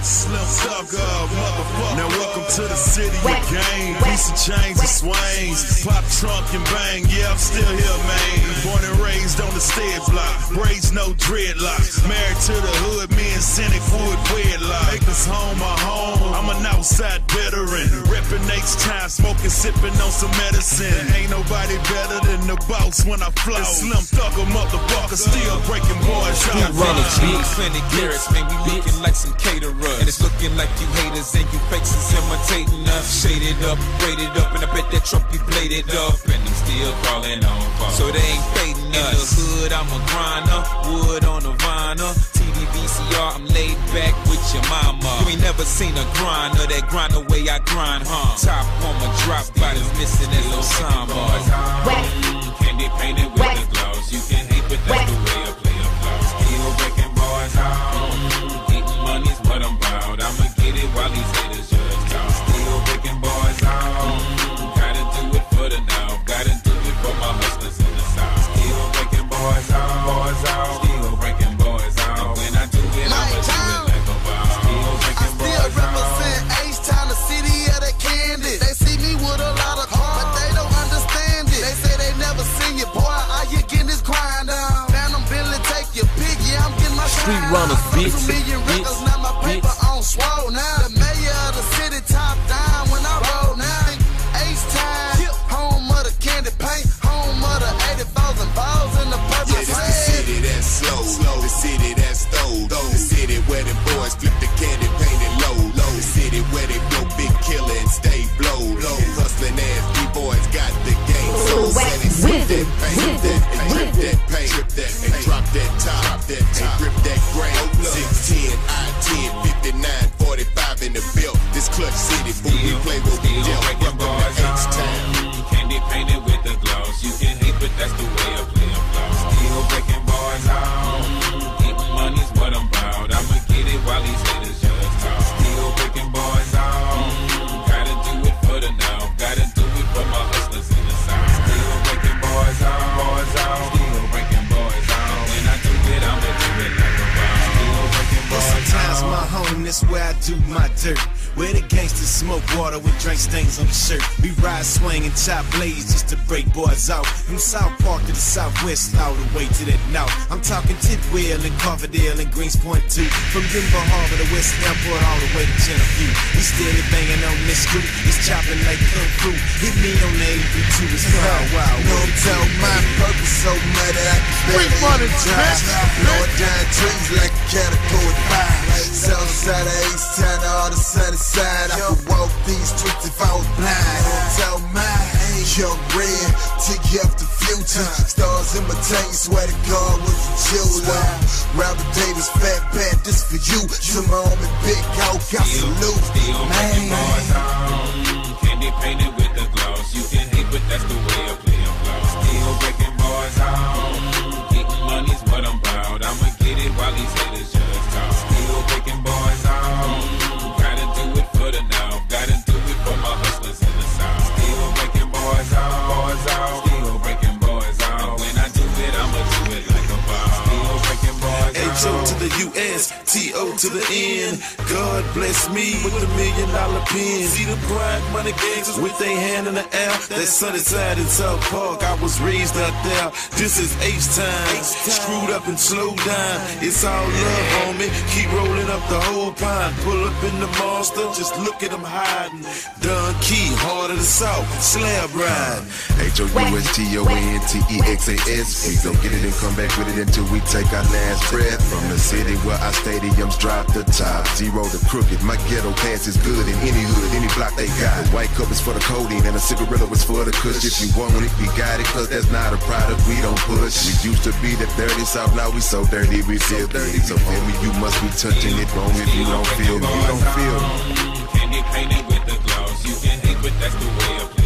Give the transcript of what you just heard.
Slim Thugger, motherfucker. Now welcome to the city of game. Piece of change and swings. Pop trunk and bang, yeah, I'm still here, man. Born and raised on the stead block. Braids, no dreadlocks. Married to the hood, me and Cynic wood wedlock. Make us home my home. I'm an outside veteran. Reppin' H-time, smoking, sipping on some medicine. Ain't nobody better than the boss when I flow. Slim Thugger, motherfucker, still breaking boys out. Runners, big plenty carrots, man, we looking like some caterers. And it's looking like you haters and you fakes is imitating us. Shaded up, braided up, and I bet that truck be bladed up. And I'm still crawling on phone, so they ain't fading us. In the hood, I'm a grinder, wood on a vinyl. TV VCR, I'm laid back with your mama. You ain't never seen a grinder that grind the way I grind, huh? Top on my drop, bodies missing that Osama. Candy painted with the gloss. You can hate, but that's the way I play a flow. Still breaking boys out. Getting money's what I'm about. I'ma get it while these haters just talk. Still breaking boys out. Gotta do it for the now. Gotta do it for my hustlers in the south. Still breaking boys out. Boys out. Still breaking boys out. And when I do it, I'ma do it like a wow. Still breaking boys out. I still represent H-Town, the city of the candy. They see me with a lot of heart, but they don't understand it. They say they never seen you, boy. Are you getting this grind on? Phantom Billy, take your pick. Yeah, I'm getting my Street runners, bitch. Records, now my paper on swole now. The mayor of the city, top down when I roll now. H-Time, home of the candy paint, home of the 80,000 balls in the purple. Yeah, this the city that's slow, the city that's stole, the city where the boys flip the candy painted low, the city where they blow big killer and stay blow, hustling ass B-boys got the game so set it, flip that paint, and drip that paint, and drop that top, and grip that grain. 610, I-10, 59, 45 in the belt. This clutch city, fool, we play what we dealt. Welcome to H-Town. Candy painted with the gloss. You can hate, but that's the way I play a flow. Still breaking boys out. Getting money's what I'm about. I'ma get it while these haters just talk. Still breaking boys out. Gotta do it for the now. Gotta do it for my hustlers in the south. Still breaking boys out. Boys out. Still breaking boys out. When I do it, I'ma do it like a wow. Still breaking boys out. Sometimes my home, that's where I do my dirt. Where the gangsters smoke water with drink stains on the shirt. We ride, swing, and chop blades just to break boys out. From South Park to the Southwest, all the way to that north. I'm talking Tidwell and Coverdale and Greenspoint too. From Denver Harbor to West Airport, all the way to Genesee. We steady banging on this street, it's chopping like kung fu. Hit me on the 82, it's wild. No tell my purpose so mad that I can barely drive. Blowing down trees like a caterpillar fire. Southside of H-Town to all the sunny side. I could walk these streets if I was blind. Don't tell mine. Young red, take you up the future. Stars in my tank, swear to God was a jeweler. Robert Davis, Fat Pat, this for you. To my homie Big Oak, I salute. Still breaking boys out. Candy painted with the gloss. You can hate, but that's the way I play a flow. Still breaking boys out. Getting money's what I'm about. I'ma get it while these haters just talk. Still breaking boys out. Gotta do it for the now. Gotta do it for my hustlers in the south. Still breaking boys out. Boys out. Still breaking boys out. And when I do it, I'ma do it like a boss. Still breaking boys out. H-O to the U-S, T-O to the N. God bless me with $1 million pen. See the grind, money gangsters with their hand in the air. That sunny side in South Park, I was raised out there. This is H-Time, screwed up and slowed down. It's all love, homie. Keep rolling up the whole pond. Pull up in the monster, just look at them hiding. Don Key, heart of the South, slab ride. H-O-U-S-T-O-N-T-E-X-A-S. We gon' get it and come back with it until we take our last breath. From the city where our stadiums drop the top. Zero to crooked, my ghetto pass is good in any hood, any block they got. The white cup is for the codeine and a cigarette is for the kush. If you want it, we got it, cause that's not a product we don't push. We used to be the dirty South, now we so dirty, we feel dirty. So homie, you must be touching it wrong if you don't feel me. You don't feel me. Candy painted with the gloss. You can hate, but that's the way I play.